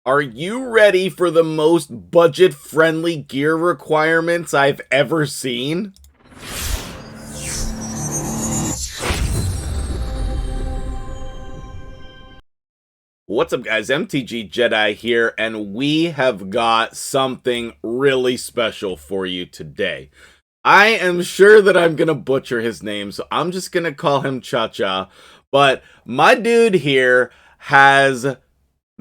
Are you ready for the most budget-friendly gear requirements I've ever seen? What's up, guys? MtgJedi here, and we have got something really special for you today. I am sure that I'm gonna butcher his name, so I'm just gonna call him Cha-Cha, but my dude here has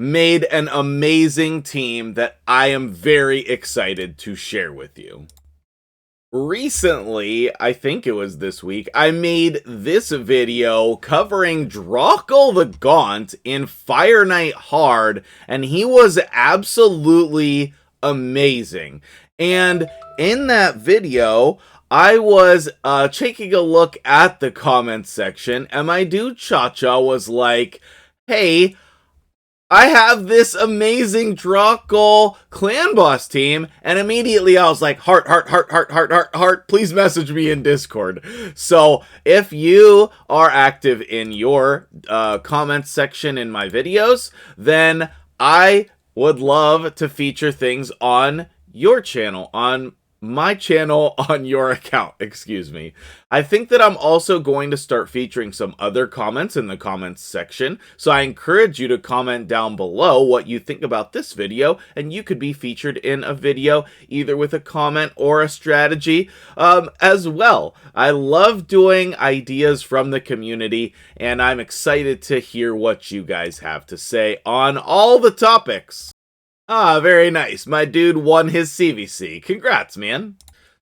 made an amazing team that I am very excited to share with you. Recently, I think it was this week, I made this video covering Drokgul the Gaunt in Fire Knight Hard, and he was absolutely amazing. And in that video, I was taking a look at the comments section, and my dude Cha-Cha was like, hey, I have this amazing Drokgul clan boss team, and immediately I was like, heart, please message me in Discord. So if you are active in your comments section in my videos, then I would love to feature things on your channel, on my channel, on your account, excuse me. I think that I'm also going to start featuring some other comments in the comments section, so I encourage you to comment down below what you think about this video, and you could be featured in a video either with a comment or a strategy as well. I love doing ideas from the community, and I'm excited to hear what you guys have to say on all the topics. Ah, very nice. My dude won his CVC. Congrats, man.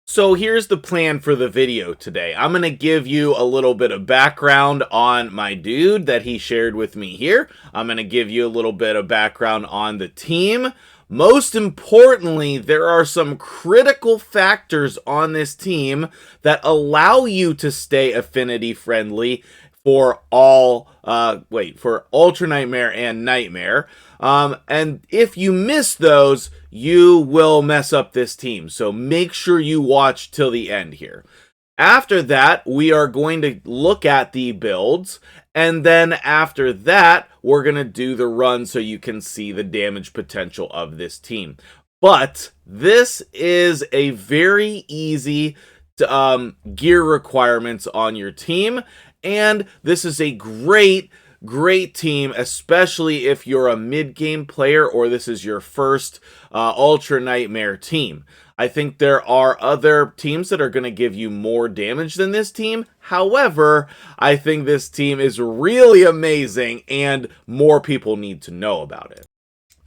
So here's the plan for the video today. I'm going to give you a little bit of background on my dude that he shared with me here. I'm going to give you a little bit of background on the team. Most importantly, there are some critical factors on this team that allow you to stay affinity friendly for all, for Ultra Nightmare and Nightmare. And if you miss those, you will mess up this team. So make sure you watch till the end here. After that, we are going to look at the builds. And then after that, we're going to do the run so you can see the damage potential of this team. But this is a very easy gear requirements on your team. And this is a great team, especially if you're a mid-game player or this is your first Ultra Nightmare team. I think there are other teams that are going to give you more damage than this team. However, I think this team is really amazing and more people need to know about it.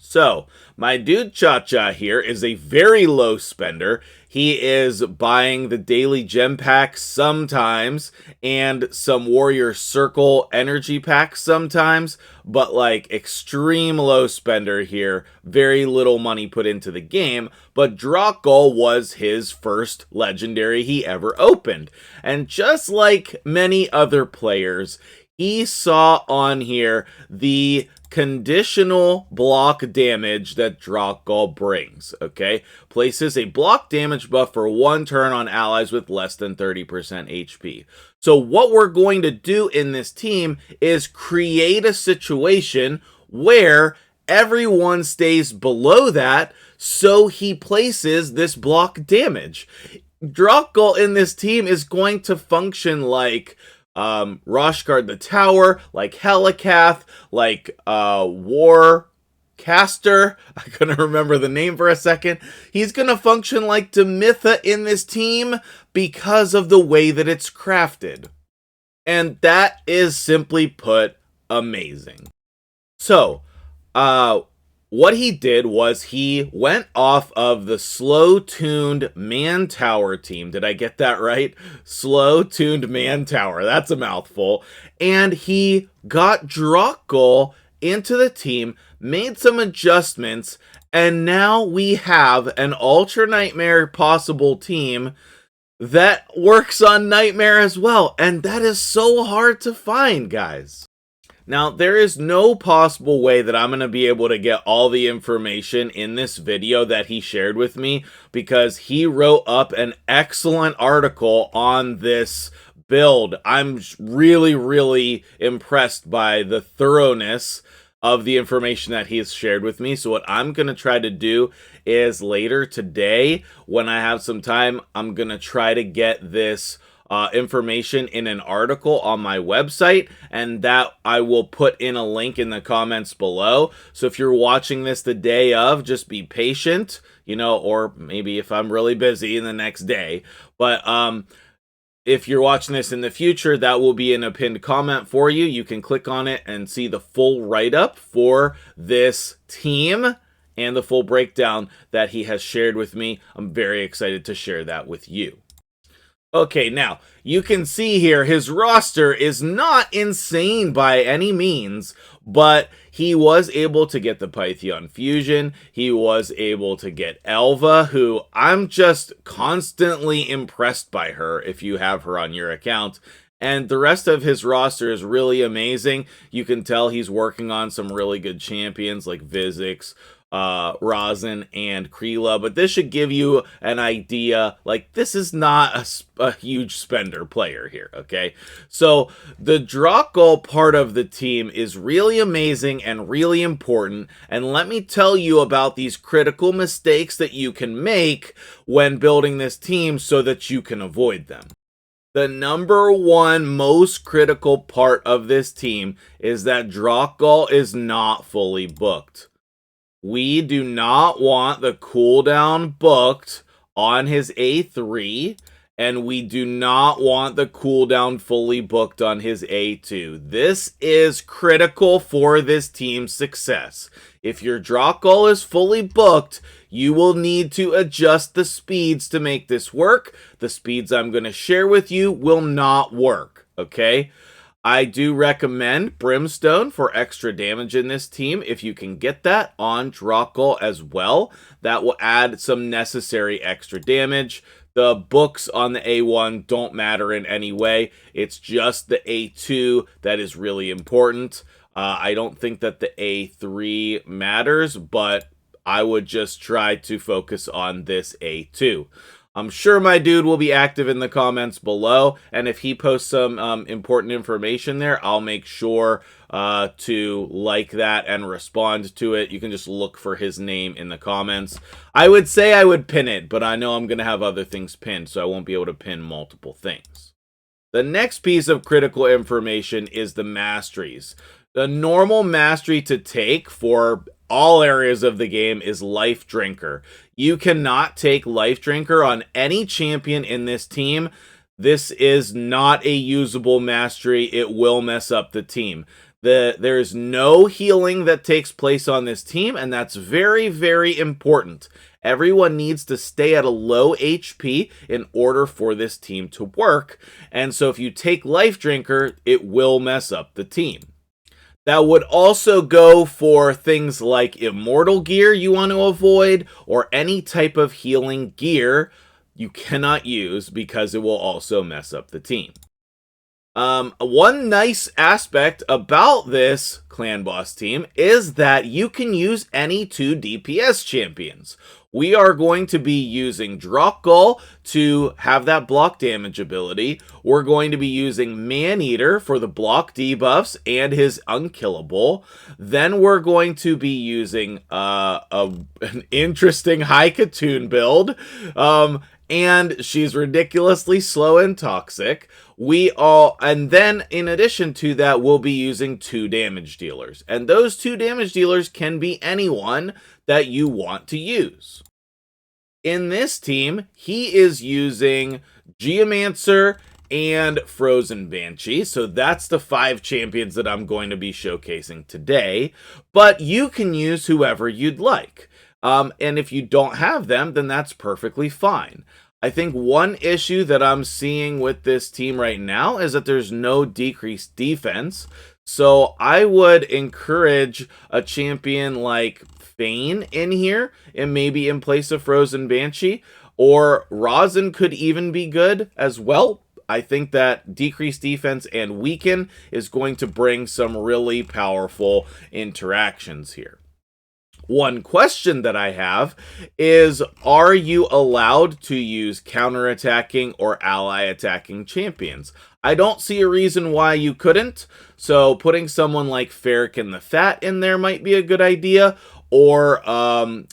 So, my dude Cha-Cha here is a very low spender. He is buying the daily gem packs sometimes and some warrior circle energy packs sometimes, but like extreme low spender here. Very little money put into the game, but Drokgul was his first legendary he ever opened. And just like many other players, he saw on here the conditional block damage that Drokgul brings, okay? Places a block damage buff for 1 turn on allies with less than 30% HP. So what we're going to do in this team is create a situation where everyone stays below that, so he places this block damage. Drokgul in this team is going to function like Roshguard the Tower, like Helikath, like Warcaster. I'm gonna remember the name for a second. He's gonna function like Demitha in this team because of the way that it's crafted. And that is, simply put, amazing. So, what he did was he went off of the slow-tuned Man Tower team. Did I get that right? Slow-tuned Man Tower. That's a mouthful. And he got Drokgul into the team, made some adjustments, and now we have an Ultra Nightmare possible team that works on Nightmare as well. And that is so hard to find, guys. Now, there is no possible way that I'm going to be able to get all the information in this video that he shared with me, because he wrote up an excellent article on this build. I'm really impressed by the thoroughness of the information that he has shared with me. So what I'm going to try to do is later today, when I have some time, I'm going to try to get this information in an article on my website, and that I will put in a link in the comments below. So if you're watching this the day of, just be patient, you know, or maybe if I'm really busy in the next day. But if you're watching this in the future, that will be in a pinned comment for you. You can click on it and see the full write-up for this team and the full breakdown that he has shared with me. I'm very excited to share that with you. Okay, now, you can see here his roster is not insane by any means, but he was able to get the Pythion Fusion. He was able to get Elva, who I'm just constantly impressed by her if you have her on your account. And the rest of his roster is really amazing. You can tell he's working on some really good champions like Vizix, Rosin, and Kreela, but this should give you an idea, like, this is not a huge spender player here, okay? So the Drokgul part of the team is really amazing and really important, and let me tell you about these critical mistakes that you can make when building this team so that you can avoid them. The number one most critical part of this team is that Drokgul is not fully booked. We do not want the cooldown booked on his A3, and we do not want the cooldown fully booked on his A2. This is critical for this team's success. If your Drokgul is fully booked, you will need to adjust the speeds to make this work. The speeds I'm going to share with you will not work, okay? I do recommend Brimstone for extra damage in this team if you can get that on Drokgul as well. That will add some necessary extra damage. The books on the A1 don't matter in any way. It's just the A2 that is really important. I don't think that the A3 matters, but I would just try to focus on this A2. I'm sure my dude will be active in the comments below, and if he posts some important information there, I'll make sure to like that and respond to it. You can just look for his name in the comments. I would say I would pin it, but I know I'm going to have other things pinned, so I won't be able to pin multiple things. The next piece of critical information is the masteries. The normal mastery to take for all areas of the game is Life Drinker. You cannot take Life Drinker on any champion in this team. This is not a usable mastery. It will mess up the team. There is no healing that takes place on this team, and that's very, very important. Everyone needs to stay at a low HP in order for this team to work, and so if you take Life Drinker, it will mess up the team. That would also go for things like immortal gear you want to avoid, or any type of healing gear you cannot use because it will also mess up the team. One nice aspect about this clan boss team is that you can use any 2 DPS champions. We are going to be using Drokgul to have that block damage ability. We're going to be using Maneater for the block debuffs and his Unkillable. Then we're going to be using an interesting Haikatoon build. And she's ridiculously slow and toxic. And then in addition to that, we'll be using 2 damage dealers. And those 2 damage dealers can be anyone that you want to use. In this team, he is using Geomancer and Frozen Banshee. So that's the 5 champions that I'm going to be showcasing today. But you can use whoever you'd like. And if you don't have them, then that's perfectly fine. I think one issue that I'm seeing with this team right now is that there's no decreased defense. So I would encourage a champion like Fane in here, and maybe in place of Frozen Banshee, or Rosin could even be good as well. I think that decreased defense and weaken is going to bring some really powerful interactions here. One question that I have is, are you allowed to use counter-attacking or ally-attacking champions? I don't see a reason why you couldn't. So putting someone like Farrakhan the Fat in there might be a good idea, or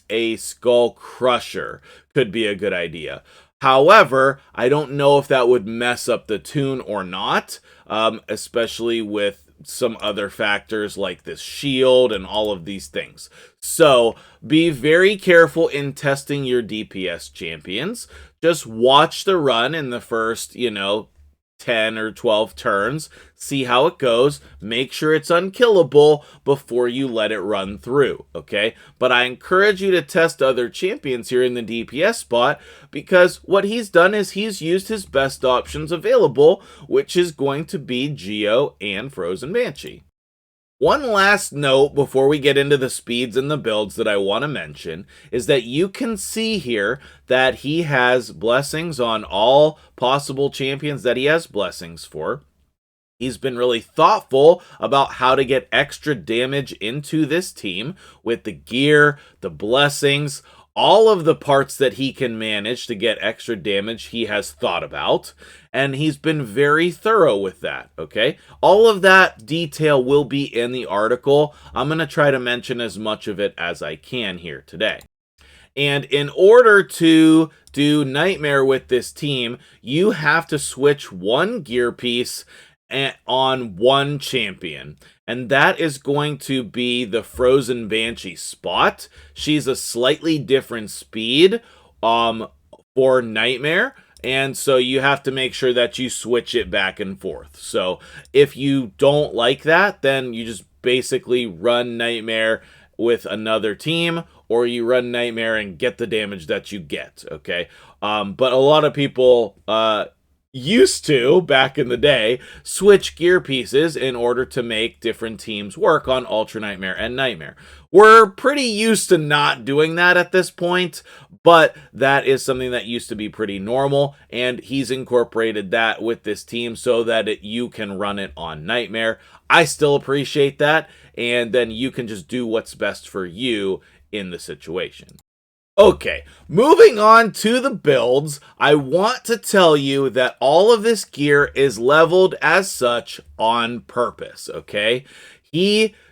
a Skull Crusher could be a good idea. However, I don't know if that would mess up the tune or not, especially with some other factors like this shield and all of these things. So be very careful in testing your DPS champions. Just watch the run in the first, 10 or 12 turns, see how it goes, make sure it's unkillable before you let it run through, okay? But I encourage you to test other champions here in the DPS spot, because what he's done is he's used his best options available, which is going to be Geo and Frozen Banshee. One last note before we get into the speeds and the builds that I want to mention is that you can see here that he has blessings on all possible champions that he has blessings for. He's been really thoughtful about how to get extra damage into this team with the gear, the blessings, all of the parts that he can manage to get extra damage he has thought about, and he's been very thorough with that, okay? All of that detail will be in the article. I'm going to try to mention as much of it as I can here today. And in order to do Nightmare with this team, you have to switch one gear piece on one champion, and that is going to be the Frozen Banshee Spot. She's a slightly different speed for Nightmare, and so you have to make sure that you switch it back and forth. So if you don't like that, then you just basically run Nightmare with another team, or you run Nightmare and get the damage that you get, okay? But a lot of people used to, back in the day, switch gear pieces in order to make different teams work on Ultra Nightmare and Nightmare. We're pretty used to not doing that at this point, but that is something that used to be pretty normal, and he's incorporated that with this team so that you can run it on Nightmare. I still appreciate that, and then you can just do what's best for you in the situation. Okay, moving on to the builds, I want to tell you that all of this gear is leveled as such on purpose, okay?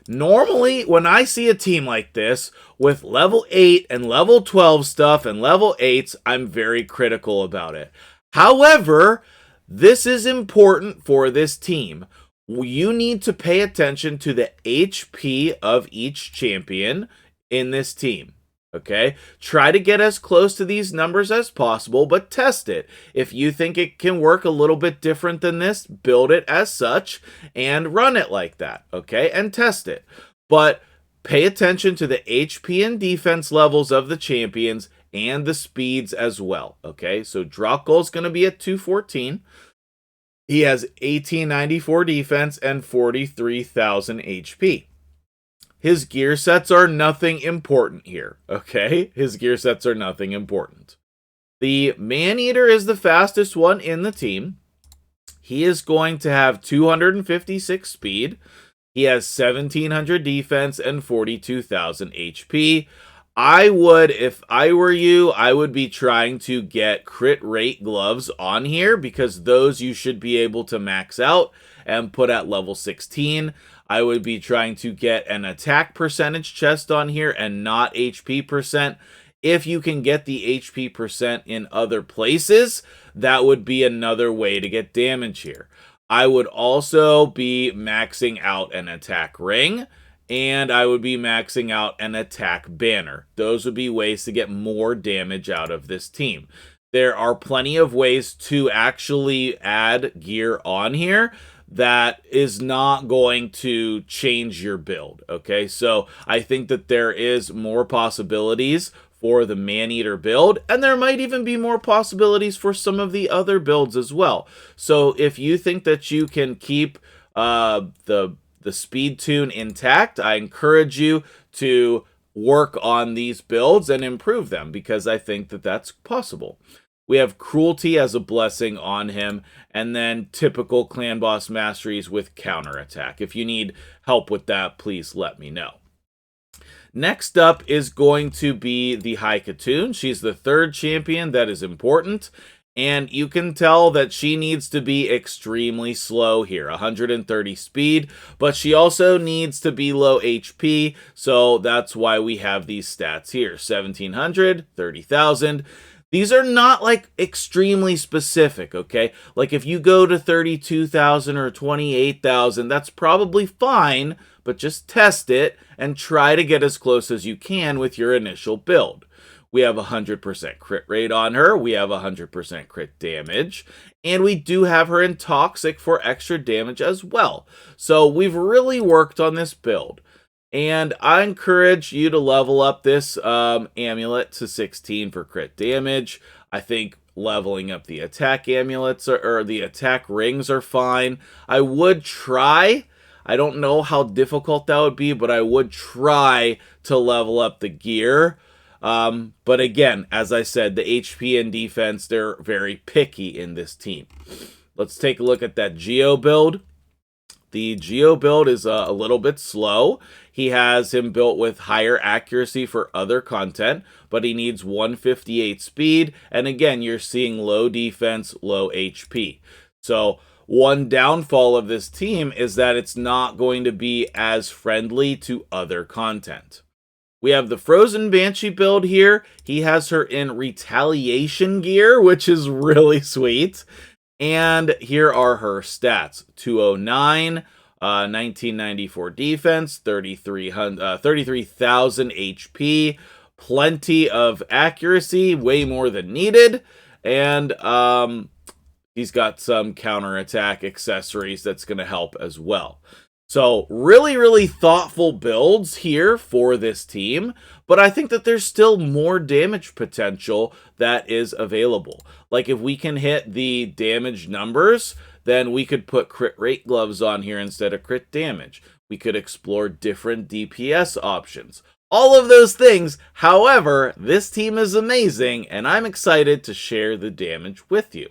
Normally, when I see a team like this with level 8 and level 12 stuff and level 8s, I'm very critical about it. However, this is important for this team. You need to pay attention to the HP of each champion in this team. Okay, try to get as close to these numbers as possible, but test it. If you think it can work a little bit different than this, build it as such and run it like that, okay, and test it. But pay attention to the HP and defense levels of the champions and the speeds as well, okay? So Drokgul is going to be at 214. He has 1894 defense and 43,000 HP. His gear sets are nothing important here, okay? His gear sets are nothing important. The Maneater is the fastest one in the team. He is going to have 256 speed. He has 1700 defense and 42,000 HP. If I were you, I would be trying to get crit rate gloves on here, because those you should be able to max out and put at level 16. I would be trying to get an attack percentage chest on here and not HP percent. If you can get the HP percent in other places, that would be another way to get damage here. I would also be maxing out an attack ring, and I would be maxing out an attack banner. Those would be ways to get more damage out of this team. There are plenty of ways to actually add gear on here that is not going to change your build, okay? So I think that there is more possibilities for the Maneater build, and there might even be more possibilities for some of the other builds as well. So if you think that you can keep the speed tune intact, I encourage you to work on these builds and improve them, because I think that that's possible. We have Cruelty as a blessing on him, and then typical Clan Boss masteries with counterattack. If you need help with that, please let me know. Next up is going to be the High Katoon. She's the third champion that is important, And you can tell that she needs to be extremely slow here, 130 speed, but she also needs to be low HP, so that's why we have these stats here, 1700, 30,000. These are not like extremely specific, okay? Like if you go to 32,000 or 28,000, that's probably fine, but just test it and try to get as close as you can with your initial build. We have 100% crit rate on her. We have 100% crit damage. And we do have her in Toxic for extra damage as well. So we've really worked on this build. And I encourage you to level up this amulet to 16 for crit damage. I think leveling up the attack amulets or the attack rings are fine. I would try. I don't know how difficult that would be, but I would try to level up the gear. But again, as I said, the HP and defense, they're very picky in this team. Let's take a look at that Geo build. The Geo build is a little bit slow. He has him built with higher accuracy for other content, but he needs 158 speed. And again, you're seeing low defense, low HP. So one downfall of this team is that it's not going to be as friendly to other content. We have the Frozen Banshee build here. He has her in retaliation gear, which is really sweet. And here are her stats. 209, 1994 defense, 33,000 HP, plenty of accuracy, way more than needed. And he's got some counterattack accessories that's going to help as well. So really, really thoughtful builds here for this team, but I think that there's still more damage potential that is available. Like if we can hit the damage numbers, then we could put crit rate gloves on here instead of crit damage. We could explore different DPS options. All of those things. However, this team is amazing, and I'm excited to share the damage with you.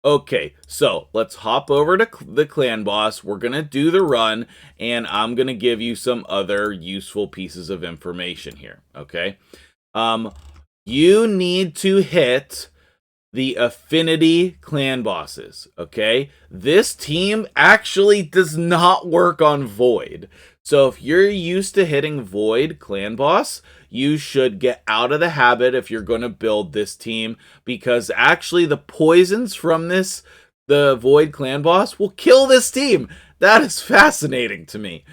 Okay, so let's hop over to the clan boss. We're going to do the run, and I'm going to give you some other useful pieces of information here, okay? You need to hit the affinity clan bosses, okay? This team actually does not work on Void. So if you're used to hitting Void clan boss, you should get out of the habit if you're going to build this team, because actually the poisons from the Void clan boss will kill this team. That is fascinating to me.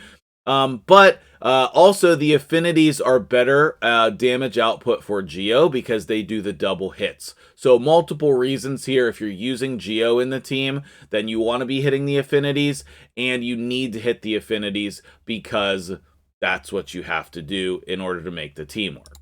But also the affinities are better damage output for Geo because they do the double hits. So multiple reasons here. If you're using Geo in the team, then you want to be hitting the affinities, and you need to hit the affinities because that's what you have to do in order to make the team work.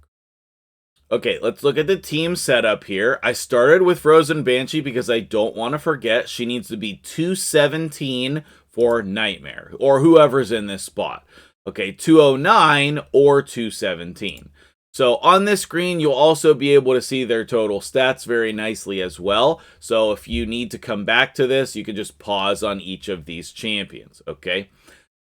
Okay, let's look at the team setup here. I started with Frozen Banshee because I don't want to forget she needs to be 217 for Nightmare, or whoever's in this spot. Okay, 209 or 217. So on this screen, you'll also be able to see their total stats very nicely as well. So if you need to come back to this, you can just pause on each of these champions, okay?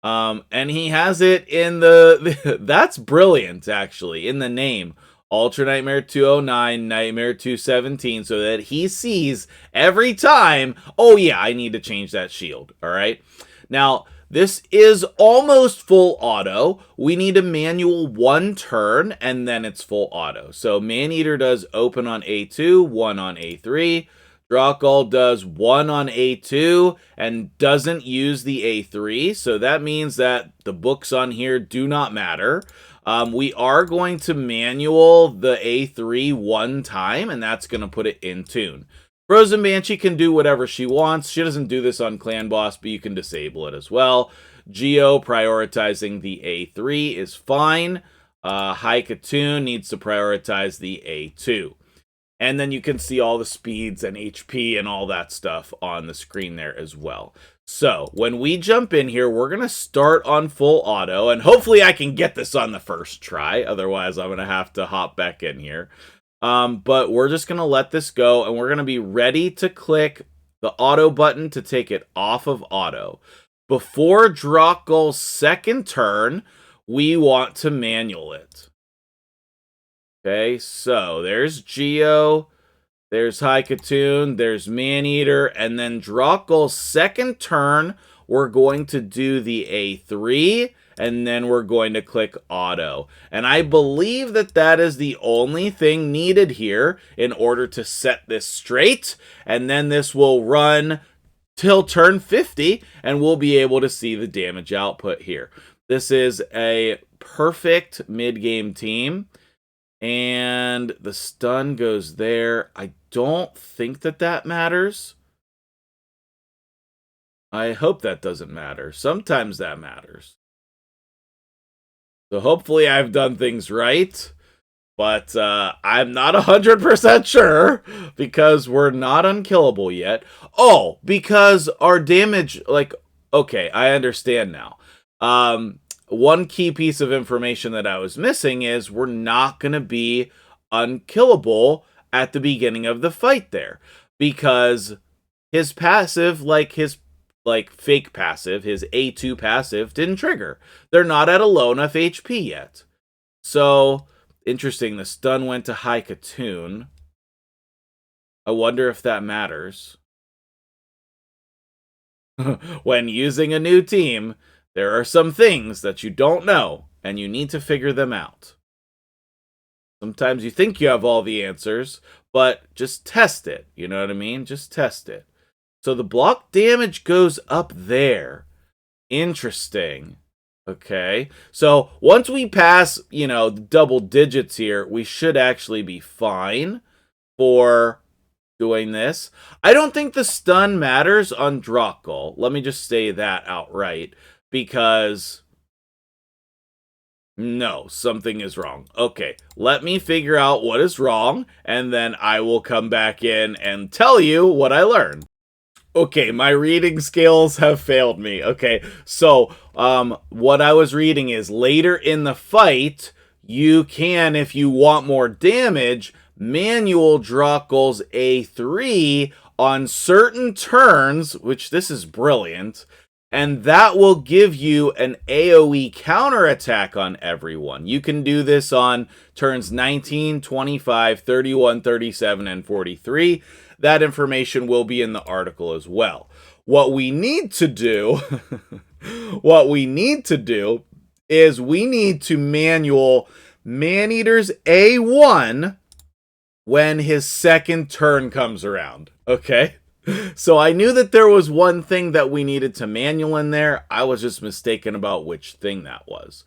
And he has it in that's brilliant, actually, in the name. Ultra Nightmare 209, Nightmare 217, so that he sees every time, oh yeah, I need to change that shield, all right? Now, this is almost full auto. We need a manual 1 turn, and then it's full auto. So Maneater does open on A2, 1 on A3. Drokgul does 1 on A2 and doesn't use the A3, so that means that the books on here do not matter. We are going to manual the A3 1 time, and that's going to put it in tune. Frozen Banshee can do whatever she wants. She doesn't do this on Clan Boss, but you can disable it as well. Geo prioritizing the A3 is fine. Haikatoon needs to prioritize the A2. And then you can see all the speeds and HP and all that stuff on the screen there as well. So when we jump in here, we're going to start on full auto. And hopefully I can get this on the first try. Otherwise, I'm going to have to hop back in here. But we're just going to let this go. And we're going to be ready to click the auto button to take it off of auto. Before Drokgul's second turn, we want to manual it. Okay, so there's Geo. There's Haikatoon, there's Maneater, and then Drokgul's second turn, we're going to do the A3, and then we're going to click auto. And I believe that that is the only thing needed here in order to set this straight, and then this will run till turn 50, and we'll be able to see the damage output here. This is a perfect mid-game team. And the stun goes there. I don't think that that matters. I hope that doesn't matter. Sometimes that matters. So hopefully I've done things right. But I'm not 100% sure because we're not unkillable yet. Oh, because our damage, like, okay, I understand now. One key piece of information that I was missing is we're not going to be unkillable at the beginning of the fight there because his passive, like his fake passive, his A2 passive didn't trigger. They're not at a low enough HP yet. So, interesting, the stun went to Haikatoon. I wonder if that matters. When using a new team, there are some things that you don't know, and you need to figure them out. Sometimes you think you have all the answers, but just test it. You know what I mean? Just test it. So the block damage goes up there. Interesting. Okay. So once we pass, you know, double digits here, we should actually be fine for doing this. I don't think the stun matters on Drokgul. Let me just say that outright. Because no, something is wrong. Okay, let me figure out what is wrong, and then I will come back in and tell you what I learned. Okay, my reading skills have failed me. Okay, so what I was reading is later in the fight, you can, if you want more damage, manual Drokgul's A3 on certain turns, which this is brilliant, and that will give you an AoE counterattack on everyone. You can do this on turns 19, 25, 31, 37, and 43. That information will be in the article as well. What we need to do, is we need to manual Maneater's A1 when his second turn comes around. Okay? So I knew that there was one thing that we needed to manual in there. I was just mistaken about which thing that was.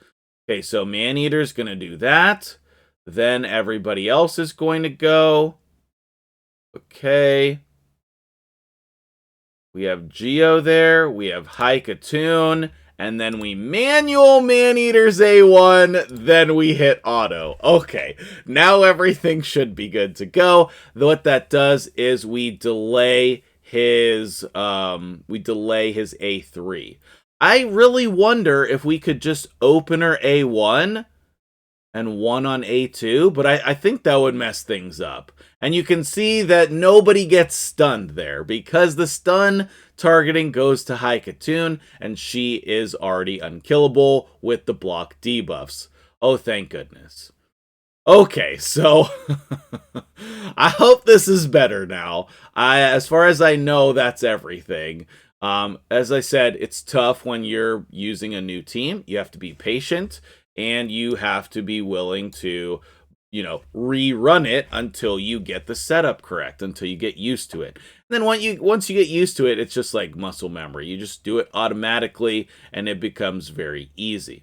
Okay, so Maneater's going to do that. Then everybody else is going to go. Okay. We have Geo there. We have Haikatoon. And then we manual Maneater's A1. Then we hit auto. Okay. Now everything should be good to go. What that does is we delay his A3. I really wonder if we could just opener A1 and one on A2, but I think that would mess things up. And you can see that nobody gets stunned there because the stun targeting goes to Haikatoon, and she is already unkillable with the block debuffs. Oh, thank goodness. Okay, so I hope this is better now. As far as I know, that's everything. As I said, it's tough when you're using a new team. You have to be patient, and you have to be willing to, you know, rerun it until you get the setup correct, until you get used to it. And then once you get used to it, it's just like muscle memory. You just do it automatically, and it becomes very easy.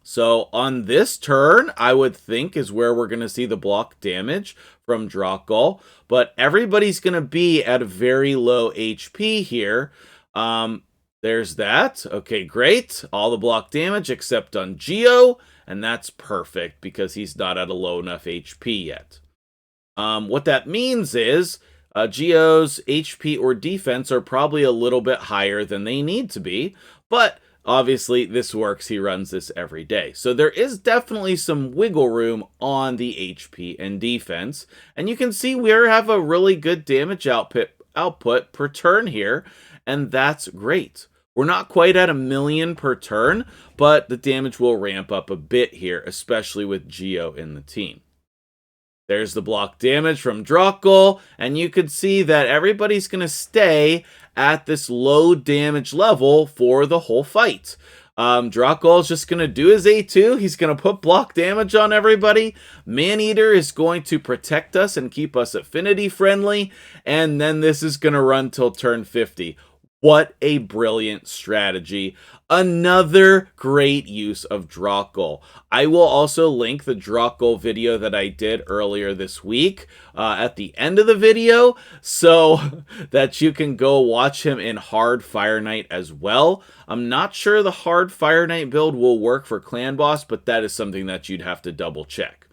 So on this turn, I would think is where we're going to see the block damage from Drokgul, but everybody's going to be at a very low HP here. There's that. Okay, great. All the block damage except on Geo, and that's perfect because he's not at a low enough HP yet. What that means is Geo's HP or defense are probably a little bit higher than they need to be, but obviously this works. He runs this every day. So there is definitely some wiggle room on the HP and defense. And you can see we have a really good damage output per turn here. And that's great. We're not quite at 1,000,000 per turn, but the damage will ramp up a bit here, especially with Geo in the team. There's the block damage from Drokgul, and you can see that everybody's going to stay at this low damage level for the whole fight. Drokgul is just going to do his A2. He's going to put block damage on everybody. Maneater is going to protect us and keep us affinity friendly, and then this is going to run till turn 50. What a brilliant strategy. Another great use of Drokgul. I will also link the Drokgul video that I did earlier this week at the end of the video so that you can go watch him in Hard Fire Knight as well. I'm not sure the Hard Fire Knight build will work for Clan Boss, but that is something that you'd have to double check.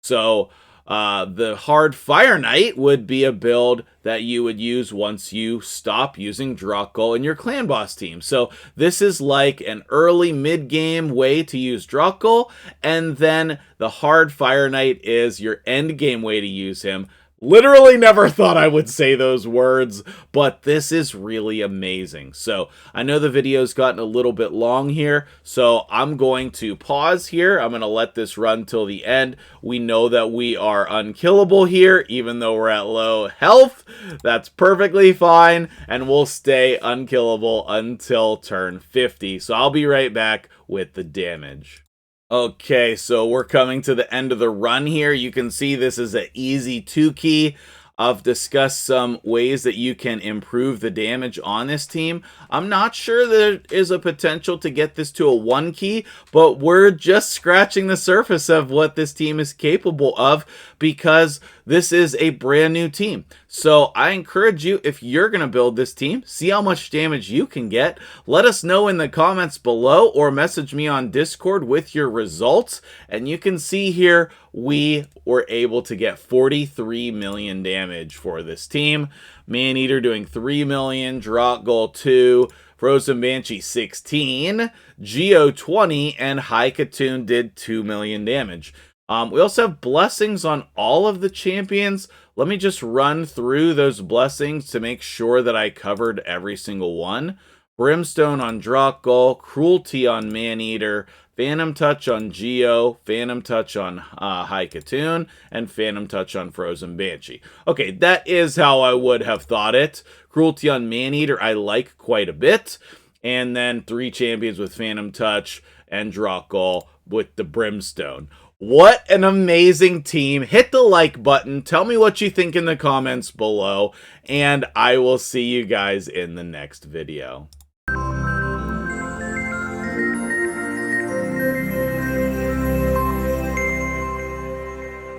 So the Hard Fire Knight would be a build that you would use once you stop using Drokgul in your Clan Boss team. So this is like an early mid-game way to use Drokgul, and then the Hard Fire Knight is your end-game way to use him. Literally never thought I would say those words, but this is really amazing. So I know the video's gotten a little bit long here, so I'm going to pause here. I'm going to let this run till the end. We know that we are unkillable here, even though we're at low health. That's perfectly fine, and we'll stay unkillable until turn 50. So I'll be right back with the damage. Okay, so we're coming to the end of the run here. You can see this is an easy 2-key. I've discussed some ways that you can improve the damage on this team. I'm not sure there is a potential to get this to a 1-key, but we're just scratching the surface of what this team is capable of because this is a brand new team. So I encourage you, if you're going to build this team, see how much damage you can get. Let us know in the comments below or message me on Discord with your results. And you can see here, we were able to get 43 million damage for this team. Maneater doing 3 million, Drokgul 2, Frozen Banshee 16, Geo 20, and High Katoon did 2 million damage. We also have blessings on all of the champions. Let me just run through those blessings to make sure that I covered every single one. Brimstone on Drokgul, Cruelty on Maneater, Phantom Touch on Geo, Phantom Touch on High Katoon, and Phantom Touch on Frozen Banshee. Okay, that is how I would have thought it. Cruelty on Maneater I like quite a bit. And then 3 champions with Phantom Touch and Drokgul with the Brimstone. What an amazing team. Hit the like button. Tell me what you think in the comments below. And I will see you guys in the next video.